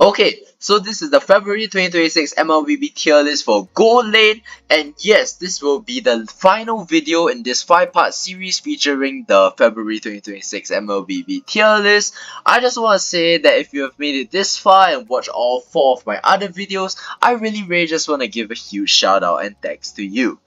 Okay, so this is the February 2026 MLBB tier list for Gold Lane, and yes, this will be the final video in this 5-part series featuring the February 2026 MLBB tier list. I just want to say that if you have made it this far and watched all 4 of my other videos, I really just want to give a huge shout out and thanks to you.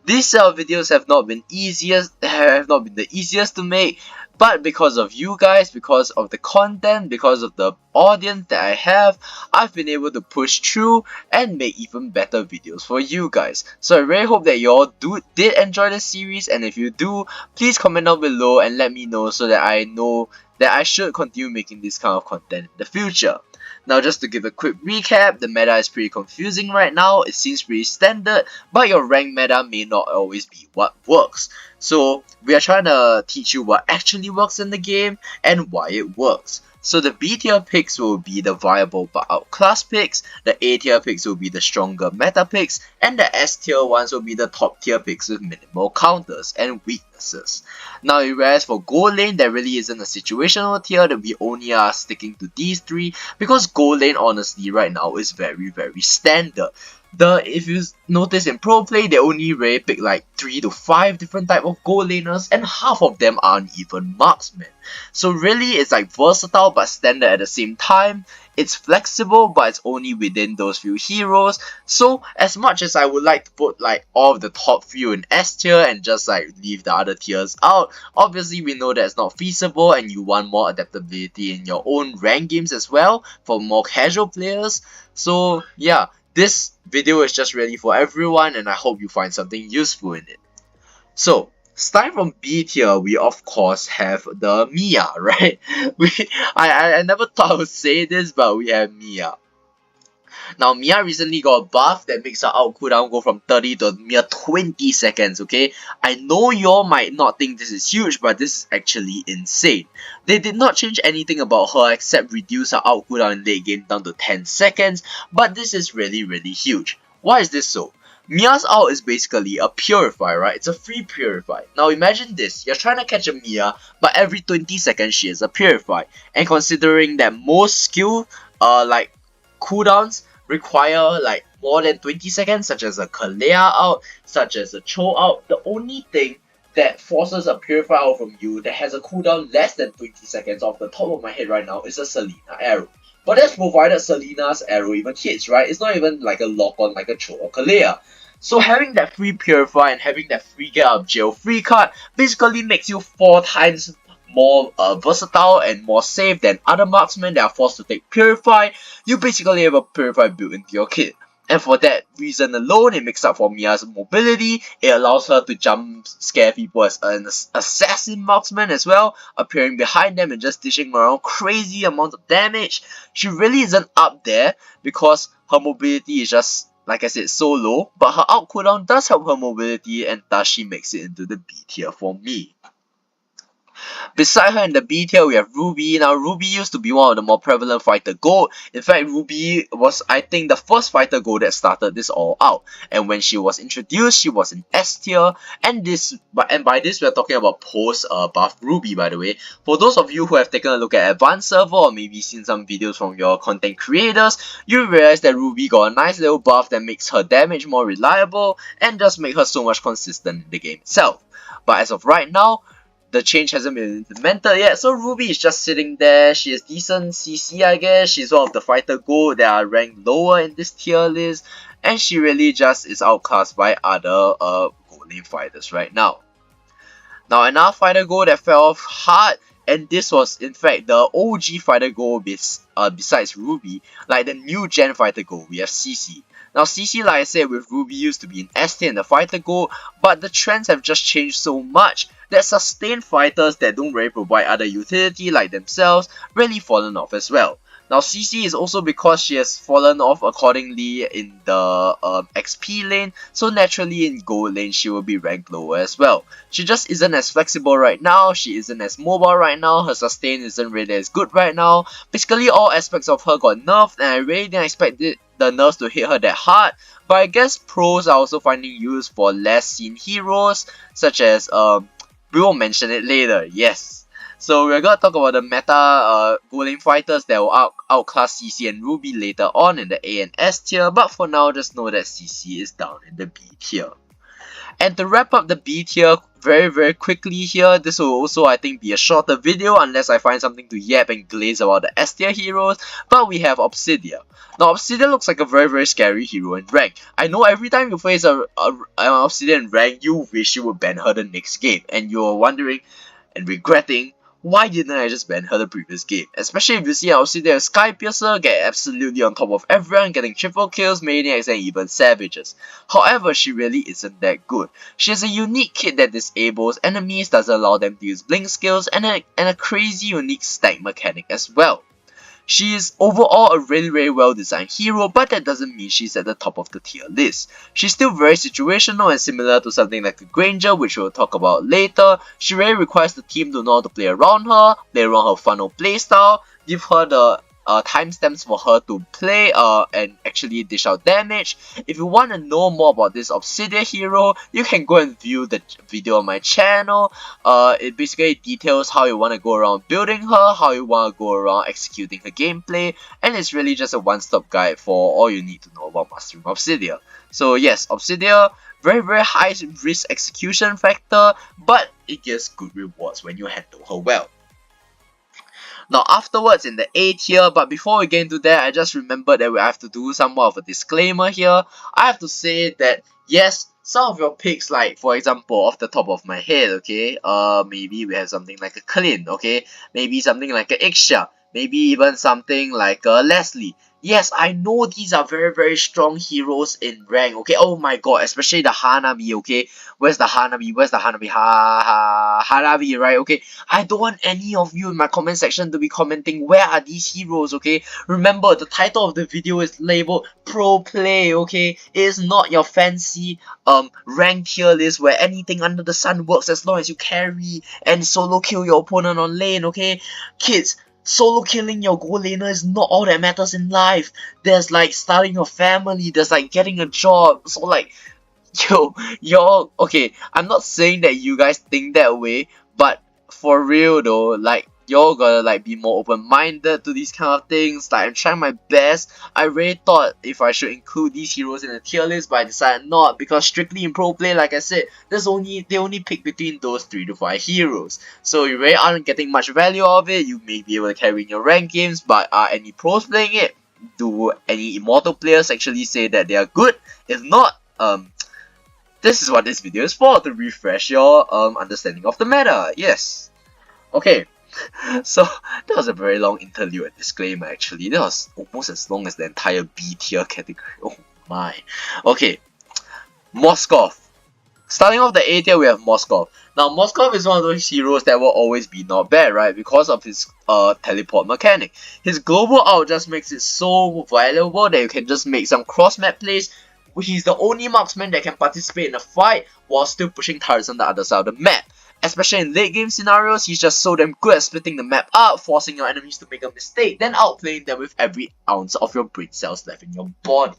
These set of videos have not been the easiest to make, but because of you guys, because of the content, because of the audience that I have, I've been able to push through and make even better videos for you guys. So I really hope that you all did enjoy the series, and if you do, please comment down below and let me know so that I know that I should continue making this kind of content in the future. Now, just to give a quick recap, the meta is pretty confusing right now. It seems pretty standard, but your rank meta may not always be what works. So we are trying to teach you what actually works in the game and why it works. So the B tier picks will be the viable but outclass picks, the A tier picks will be the stronger meta picks, and the S tier ones will be the top tier picks with minimal counters and weaknesses. Now, whereas for Gold Lane, there really isn't a situational tier that we only are sticking to these three, because Gold Lane honestly right now is very standard. If you notice in pro play, they only really pick like 3 to 5 different type of gold laners, and half of them aren't even marksmen. So really, it's like versatile but standard at the same time. It's flexible, but it's only within those few heroes. So as much as I would like to put like all of the top few in S tier and just like leave the other tiers out, obviously we know that's not feasible, and you want more adaptability in your own rank games as well for more casual players. So yeah, this video is just really for everyone, and I hope you find something useful in it. So, starting from B tier, we of course have the Mia, right? I never thought I would say this, but we have Mia. Now, Mia recently got a buff that makes her out cooldown go from 30 to a mere 20 seconds, okay? I know y'all might not think this is huge, but this is actually insane. They did not change anything about her except reduce her out cooldown in late game down to 10 seconds, but this is really huge. Why is this so? Mia's ult is basically a purify, right? It's a free purify. Now imagine this, you're trying to catch a Mia, but every 20 seconds she is a purify. And considering that most skill, like cooldowns require like more than 20 seconds, such as a Kalea out, such as a Cho out, the only thing that forces a purify out from you that has a cooldown less than 20 seconds off the top of my head right now is a Selena arrow. But that's provided Selena's arrow even hits, right? It's not even like a lock on like a Cho or Kalea. So having that free purify and having that free get out of jail free card basically makes you 4 times more versatile and more safe than other marksmen that are forced to take purify. You basically have a purify built into your kit. And for that reason alone, it makes up for Mia's mobility. It allows her to jump scare people as an assassin marksman as well, appearing behind them and just dishing around crazy amounts of damage. She really isn't up there because her mobility is just, like I said, so low, but her out cooldown does help her mobility, and thus she makes it into the B tier for me. Beside her in the B tier, we have Ruby. Now, Ruby used to be one of the more prevalent fighter gold. In fact, Ruby was, I think, the first fighter gold that started this all out. And when she was introduced, she was in S tier. And by this, we're talking about post buff Ruby, by the way. For those of you who have taken a look at Advanced Server or maybe seen some videos from your content creators, you realize that Ruby got a nice little buff that makes her damage more reliable and just make her so much consistent in the game itself. But as of right now, the change hasn't been implemented yet, so Ruby is just sitting there. She has decent CC, I guess. She's one of the fighter gold that are ranked lower in this tier list, and she really just is outclassed by other gold lane fighters right now. Now, another fighter gold that fell off hard, and this was in fact the OG fighter gold besides Ruby, like the new gen fighter gold, we have CC. Now CC, like I said, with Ruby used to be in S tier in the fighter gold, but the trends have just changed so much that sustained fighters that don't really provide other utility like themselves really fallen off as well. Now CC is also because she has fallen off accordingly in the XP lane, so naturally in gold lane she will be ranked lower as well. She just isn't as flexible right now, she isn't as mobile right now, her sustain isn't really as good right now. Basically all aspects of her got nerfed, and I really didn't expect the nerfs to hit her that hard, but I guess pros are also finding use for less seen heroes, such as we will mention it later, yes. So we're gonna talk about the meta Go Lane fighters that will outclass CC and Ruby later on in the A and S tier, but for now just know that CC is down in the B tier. And to wrap up the B tier very quickly here, this will also I think be a shorter video unless I find something to yap and glaze about the S tier heroes, but we have Obsidia. Now Obsidia looks like a very scary hero in rank. I know every time you face an Obsidia in rank, you wish you would ban her the next game, and you're wondering and regretting, why didn't I just ban her the previous game? Especially if you see Obsidia Sky Piercer get absolutely on top of everyone, getting triple kills, maniacs and even savages. However, she really isn't that good. She has a unique kit that disables enemies, doesn't allow them to use blink skills, and a crazy unique stack mechanic as well. She is overall a really well designed hero, but that doesn't mean she's at the top of the tier list. She's still very situational and similar to something like a Granger, which we'll talk about later. She really requires the team to know how to play around her funnel playstyle, give her the timestamps for her to play and actually dish out damage. If you want to know more about this Obsidia hero, you can go and view the video on my channel. It basically details how you want to go around building her, how you want to go around executing her gameplay, and it's really just a one-stop guide for all you need to know about mastering Obsidia. So yes, Obsidia, very high risk execution factor, but it gives good rewards when you handle her well. Now afterwards in the A tier, but before we get into that, I just remembered that we have to do somewhat of a disclaimer here. I have to say that yes, some of your picks, like for example off the top of my head, okay, maybe we have something like a Clint, okay, maybe something like a Ixia, maybe even something like a Leslie. Yes, I know these are very strong heroes in rank, okay. Oh my god, especially the Hanabi, okay. Where's the Hanabi? Hanabi, right? Okay. I don't want any of you in my comment section to be commenting where are these heroes, okay. Remember, the title of the video is labeled Pro Play, okay. It is not your fancy rank tier list where anything under the sun works as long as you carry and solo kill your opponent on lane, okay. Kids, solo killing your gold laner is not all that matters in life. There's like starting your family, there's like getting a job. So like, y'all, okay, I'm not saying that you guys think that way, but for real though, like, y'all gotta like be more open-minded to these kind of things. Like, I'm trying my best. I really thought if I should include these heroes in the tier list, but I decided not, because strictly in pro play, like I said, they only pick between those 3 to 5 heroes. So you really aren't getting much value of it. You may be able to carry in your rank games, but are any pros playing it? Do any immortal players actually say that they are good? If not, this is what this video is for, to refresh your understanding of the meta. Yes. Okay. So that was a very long interlude and disclaimer actually. That was almost as long as the entire B tier category. Oh my. Okay. Moskov. Starting off the A tier, we have Moskov. Now Moskov is one of those heroes that will always be not bad, right? Because of his teleport mechanic. His global ult just makes it so valuable that you can just make some cross map plays. He's the only marksman that can participate in a fight while still pushing turrets on the other side of the map. Especially in late game scenarios, he's just so damn good at splitting the map up, forcing your enemies to make a mistake, then outplaying them with every ounce of your brain cells left in your body.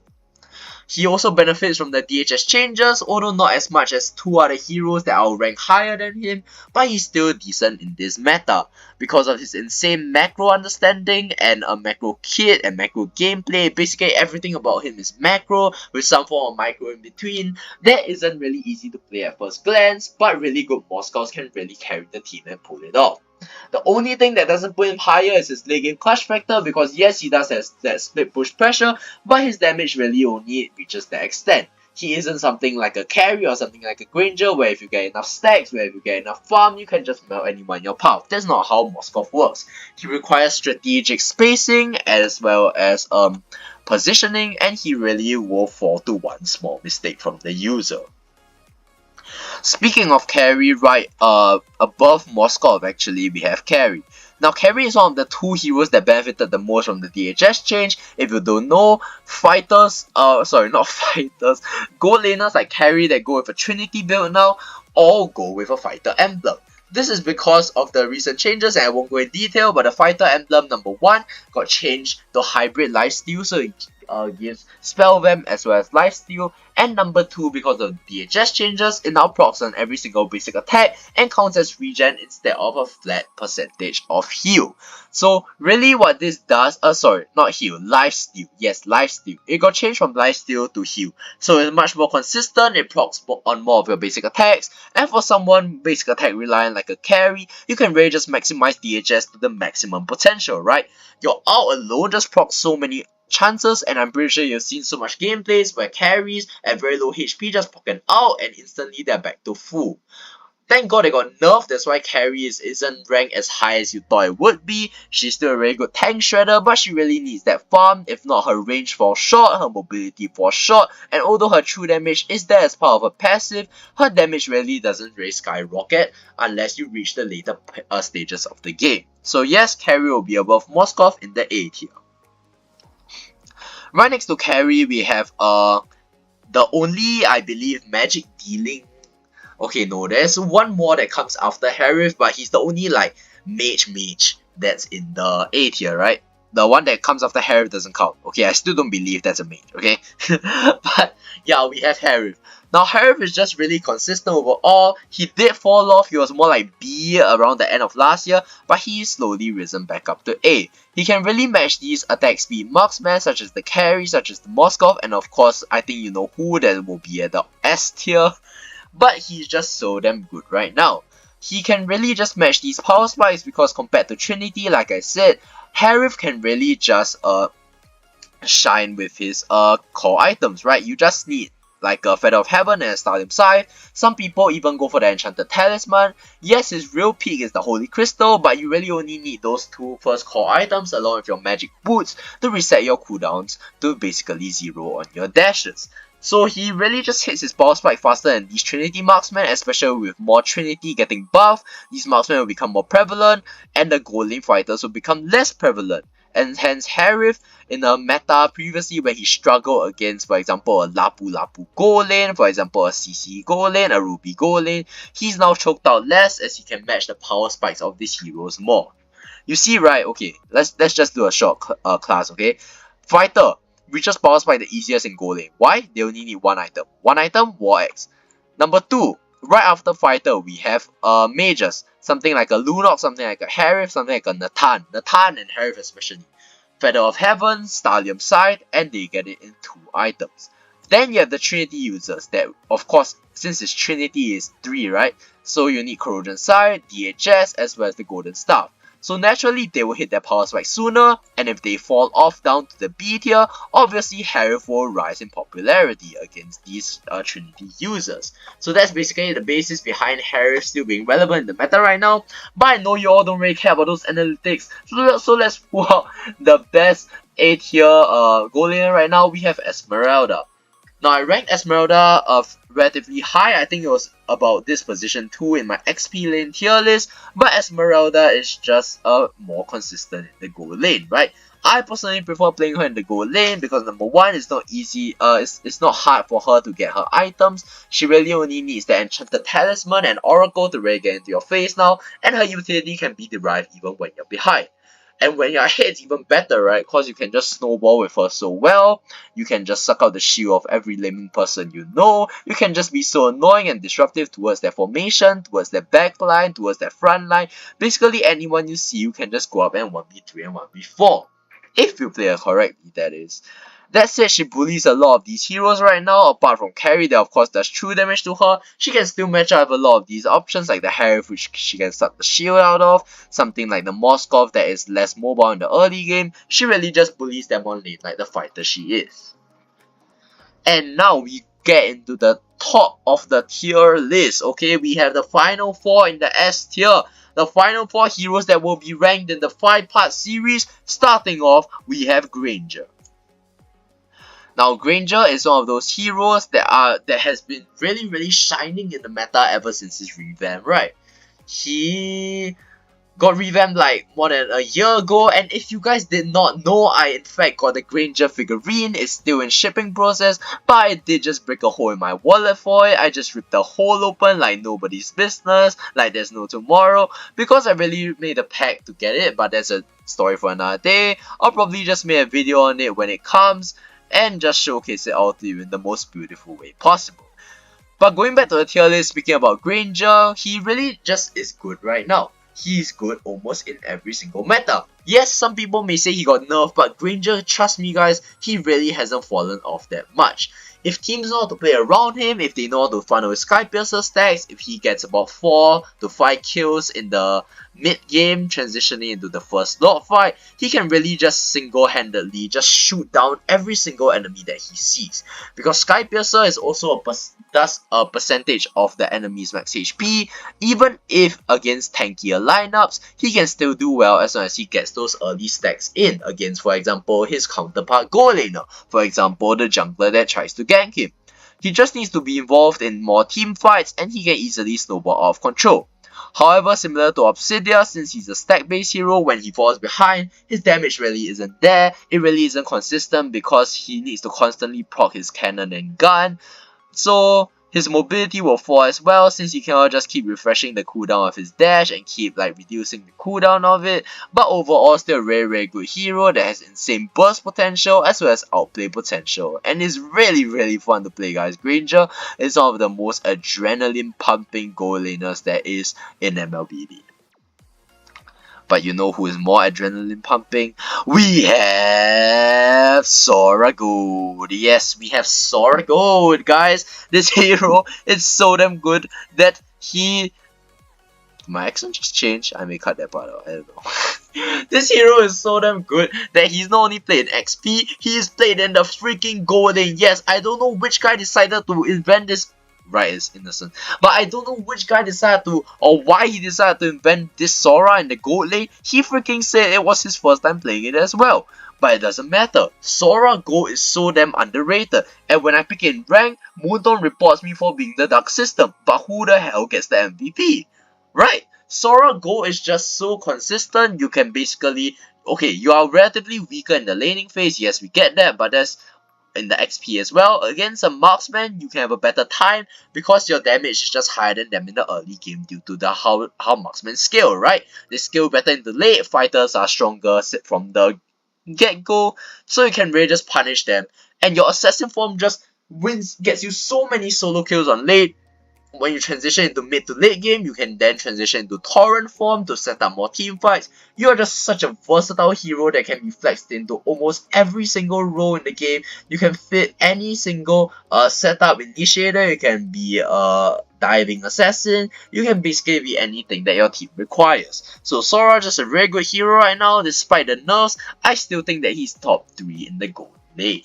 He also benefits from the DHS changes, although not as much as 2 other heroes that I'll rank higher than him, but he's still decent in this meta. Because of his insane macro understanding and a macro kit and macro gameplay, basically everything about him is macro with some form of micro in between. That isn't really easy to play at first glance, but really good Moscows can really carry the team and pull it off. The only thing that doesn't put him higher is his late game clutch factor, because yes, he does have that split push pressure, but his damage really only reaches that extent. He isn't something like a carry or something like a Granger, where if you get enough stacks, where if you get enough farm, you can just melt anyone in your path. That's not how Moskov works. He requires strategic spacing as well as positioning, and he really will fall to one small mistake from the user. Speaking of carry, right above Moskov actually we have carry. Now carry is one of the 2 heroes that benefited the most from the DHS change. If you don't know, fighters, gold laners like carry that go with a Trinity build now, all go with a fighter emblem. This is because of the recent changes, and I won't go in detail, but the fighter emblem number 1 got changed to hybrid lifesteal, so gives Spell Vamp as well as Lifesteal, and number 2 because of DHS changes, it now procs on every single basic attack and counts as regen instead of a flat percentage of heal. So really what this does, sorry, not heal, Lifesteal, yes, Lifesteal. It got changed from Lifesteal to heal, so it's much more consistent, it procs on more of your basic attacks, and for someone basic attack reliant like a carry, you can really just maximize DHS to the maximum potential, right? Your ult alone just procs so many chances, and I'm pretty sure you've seen so much gameplays where carries at very low HP just poke an ult and instantly they're back to full. Thank god they got nerfed, that's why carry isn't ranked as high as you thought it would be. She's still a very good tank shredder, but she really needs that farm. If not, her range falls short, her mobility falls short, and although her true damage is there as part of her passive, her damage really doesn't really skyrocket unless you reach the later stages of the game. So yes, carry will be above Moskov in the A tier. Right next to carry, we have the only, I believe, magic dealing. Okay, no, there's one more that comes after Harith, but he's the only like mage that's in the A tier, right? The one that comes after Harith doesn't count. Okay, I still don't believe that's a mage, okay? But yeah, we have Harith. Now Harith is just really consistent overall. He did fall off, he was more like B around the end of last year, but he's slowly risen back up to A. He can really match these attack speed marksmen such as the carry, such as the Moskov, and of course I think you know who that will be at the S tier. But he's just so damn good right now. He can really just match these power spikes because compared to Trinity, like I said, Harith can really just shine with his core items, right? You just need like a Feather of Heaven and a Stadium Scythe. Some people even go for the Enchanted Talisman. Yes, his real peak is the Holy Crystal, but you really only need those two first core items along with your magic boots to reset your cooldowns to basically 0 on your dashes. So he really just hits his power spike faster than these Trinity marksmen, especially with more Trinity getting buffed. These marksmen will become more prevalent, and the gold lane fighters will become less prevalent. And hence Harith, in a meta previously where he struggled against, for example, a Lapu Lapu gold lane, for example, a CC gold lane, a Ruby gold lane, he's now choked out less as he can match the power spikes of these heroes more. You see, right? Okay, let's just do a short class, okay? Fighter reaches power spike the easiest in gold lane. Why? They only need one item. One item, War Axe. Number 2, right after fighter, we have mages. Something like a Lunok, something like a Harith, something like a Natan. Natan and Harith especially. Feather of Heaven, Stadium Scythe, and they get it in 2 items. Then you have the Trinity users that, of course, since its Trinity is 3, right? So you need Corrosion Scythe, DHS, as well as the Golden Staff. So naturally, they will hit their power spike sooner, and if they fall off down to the B tier, obviously Harith will rise in popularity against these Trinity users. So that's basically the basis behind Harith still being relevant in the meta right now, but I know you all don't really care about those analytics, so let's pull out the best A tier gold laner right now. We have Esmeralda. Now I ranked Esmeralda relatively high. I think it was about this position 2 in my XP lane tier list, but Esmeralda is just more consistent in the gold lane, right? I personally prefer playing her in the gold lane because number 1, it's not easy, it's not hard for her to get her items. She really only needs the Enchanted Talisman and Oracle to really get into your face now, and her utility can be derived even when you're behind. And when you're ahead, it's even better, right? Because you can just snowball with her so well. You can just suck out the shield of every layman person you know. You can just be so annoying and disruptive towards their formation, towards their backline, towards their front line. Basically, anyone you see, you can just go up and 1v3 and 1v4. If you play her correctly, that is. That said, she bullies a lot of these heroes right now. Apart from carry that of course does true damage to her, she can still match up with a lot of these options like the Harith, which she can suck the shield out of, something like the Moskov that is less mobile in the early game. She really just bullies them on lane like the fighter she is. And now we get into the top of the tier list. Okay, we have the final 4 in the S tier. The final 4 heroes that will be ranked in the 5-part series. Starting off, we have Granger. Now Granger is one of those heroes that has been really shining in the meta ever since his revamp, right? He got revamped like more than a year ago, and if you guys did not know, I in fact got the Granger figurine. It's still in shipping process, but I did just break a hole in my wallet for it. I just ripped the hole open like nobody's business, like there's no tomorrow, because I really made a pack to get it, but that's a story for another day. I'll probably just make a video on it when it comes. and just showcase it all to you in the most beautiful way possible. But going back to the tier list, speaking about Granger, he really just is good right now. He's good almost in every single meta. Yes, some people may say he got nerfed, but Granger, trust me guys, he really hasn't fallen off that much. If teams know how to play around him, if they know how to funnel his Sky Piercer stacks, if he gets about 4 to 5 kills in the mid game, transitioning into the first Lord fight, he can really just single-handedly just shoot down every single enemy that he sees. Because Sky Piercer is also does a percentage of the enemy's max HP. Even if against tankier lineups, he can still do well as long as he gets those early stacks in against, for example, his counterpart gold laner, for example, the jungler that tries to gank him. He just needs to be involved in more team fights and he can easily snowball out of control. However, similar to Obsidia, since he's a stack-based hero, when he falls behind, his damage really isn't there, it really isn't consistent because he needs to constantly proc his cannon and gun. So his mobility will fall as well since he cannot just keep refreshing the cooldown of his dash and keep like reducing the cooldown of it. But overall still a very good hero that has insane burst potential as well as outplay potential. And is really fun to play guys. Granger is one of the most adrenaline pumping gold laners there is in MLBB. But you know who is more adrenaline pumping? We have Sora Gold. Yes, we have Sora Gold, guys. This hero is so damn good that he... My accent just changed. I may cut that part out. I don't know. This hero is so damn good that he's not only played in XP, he's played in the freaking gold lane. Yes, I don't know which guy decided to invent this. Right, is innocent. But I don't know which guy decided to, or why he decided to invent this Sora in the gold lane. He freaking said it was his first time playing it as well. But it doesn't matter. Sora Gold is so damn underrated. And when I pick in rank, Moonton reports me for being the dark system. But who the hell gets the MVP? Right? Sora Gold is just so consistent. You can basically, okay, you are relatively weaker in the laning phase. Yes, we get that. But that's in the XP as well. Against a marksman, you can have a better time because your damage is just higher than them in the early game due to the how marksmen scale, right? They scale better in the late, fighters are stronger from the get-go, so you can really just punish them. And your assassin form just gets you so many solo kills on late. When you transition into mid to late game, you can then transition into torrent form to set up more team fights. You are just such a versatile hero that can be flexed into almost every single role in the game. You can fit any single setup initiator. You can be a diving assassin. You can basically be anything that your team requires. So Sora just a very good hero right now. Despite the nerfs, I still think that he's top 3 in the gold lane.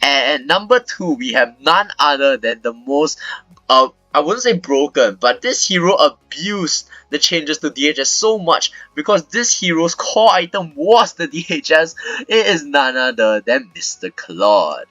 And number 2, we have none other than the most, I wouldn't say broken, but this hero abused the changes to DHS so much because this hero's core item was the DHS. It is none other than Mr. Claude.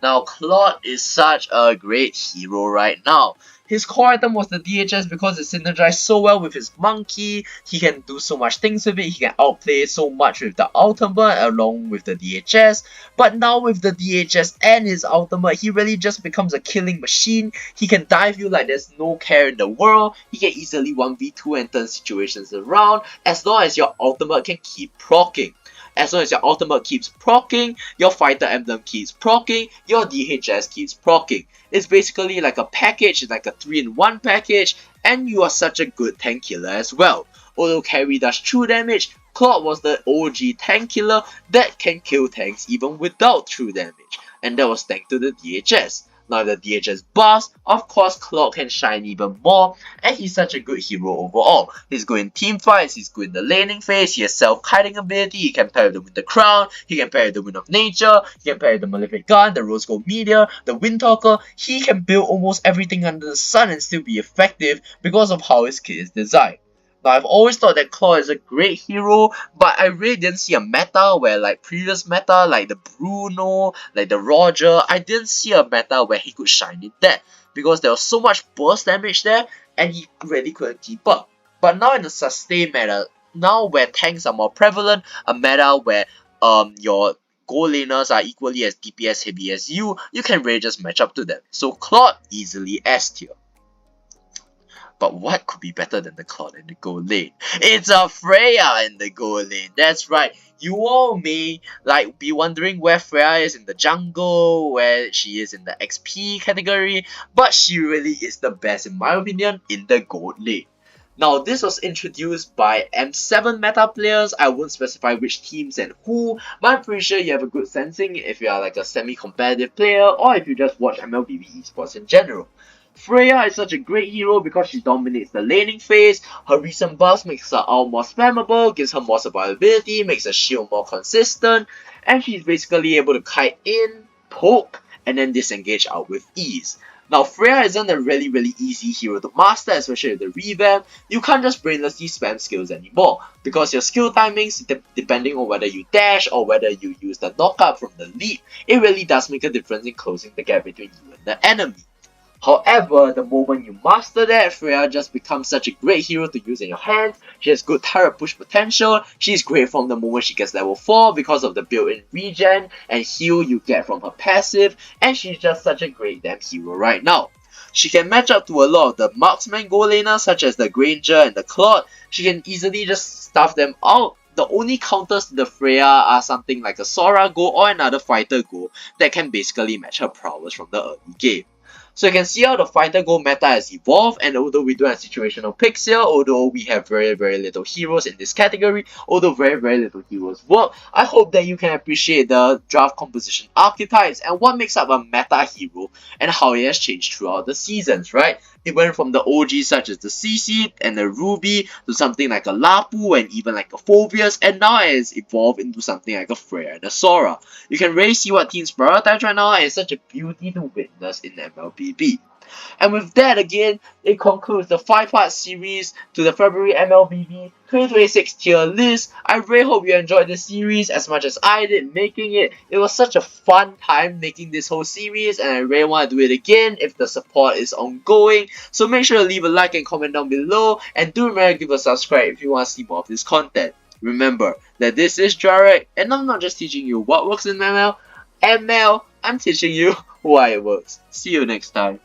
Now, Claude is such a great hero right now. His core item was the DHS because it synergized so well with his monkey. He can do so much things with it. He can outplay so much with the ultimate along with the DHS. But now with the DHS and his ultimate, he really just becomes a killing machine. He can dive you like there's no care in the world. He can easily 1v2 and turn situations around as long as your ultimate can keep proccing. As long as your ultimate keeps proccing, your fighter emblem keeps proccing, your DHS keeps proccing. It's basically like a package, it's like a 3-in-1 package, and you are such a good tank killer as well. Although carry does true damage, Claude was the OG tank killer that can kill tanks even without true damage, and that was thanks to the DHS. Now the DHS buffs, of course Claude can shine even more, and he's such a good hero overall. He's good in team fights, he's good in the laning phase, he has self-kiting ability, he can pair with the crown, he can pair with the wind of nature, he can pair with the malefic gun, the rose gold meteor, the wind talker. He can build almost everything under the sun and still be effective because of how his kit is designed. Now, I've always thought that Claude is a great hero, but I really didn't see a meta where like previous meta, like the Bruno, like the Roger, I didn't see a meta where he could shine in that because there was so much burst damage there and he really couldn't keep up. But now in the sustain meta, now where tanks are more prevalent, a meta where your gold laners are equally as DPS heavy as you can really just match up to them. So Claude easily S tier. But what could be better than the Claude in the gold lane? It's a Freya in the gold lane. That's right. You all may be wondering where Freya is in the jungle, where she is in the XP category, but she really is the best in my opinion in the gold lane. Now, this was introduced by M7 meta players. I won't specify which teams and who, but I'm pretty sure you have a good sensing if you are like a semi-competitive player or if you just watch MLBB esports in general. Freya is such a great hero because she dominates the laning phase. Her recent buffs makes her ult more spammable, gives her more survivability, makes her shield more consistent, and she's basically able to kite in, poke, and then disengage out with ease. Now, Freya isn't a really easy hero to master, especially with the revamp. You can't just brainlessly spam skills anymore, because your skill timings, depending on whether you dash or whether you use the knockup from the lead, it really does make a difference in closing the gap between you and the enemy. However, the moment you master that, Freya just becomes such a great hero to use in your hands. She has good turret push potential, she's great from the moment she gets level 4 because of the built-in regen and heal you get from her passive, and she's just such a great damn hero right now. She can match up to a lot of the marksman gold laners such as the Granger and the Claude. She can easily just stuff them out. The only counters to the Freya are something like a Sora go or another fighter go that can basically match her prowess from the early game. So you can see how the fighter go meta has evolved, and although we don't have situational picks here, although we have very little heroes in this category, although very little heroes work, I hope that you can appreciate the draft composition archetypes and what makes up a meta hero and how it has changed throughout the seasons, right? It went from the OGs such as the CC and the Ruby to something like a Lapu and even like a Phobius, and now it has evolved into something like a Freya and a Sora. You can really see what teams prioritize right now, and it's such a beauty to witness in MLBB. And with that again, it concludes the 5-part series to the February MLBB 2026 tier list. I really hope you enjoyed the series as much as I did making it. It was such a fun time making this whole series, and I really want to do it again if the support is ongoing. So make sure to leave a like and comment down below, and do remember to give a subscribe if you want to see more of this content. Remember that this is Jarek, and I'm not just teaching you what works in ML, I'm teaching you why it works. See you next time.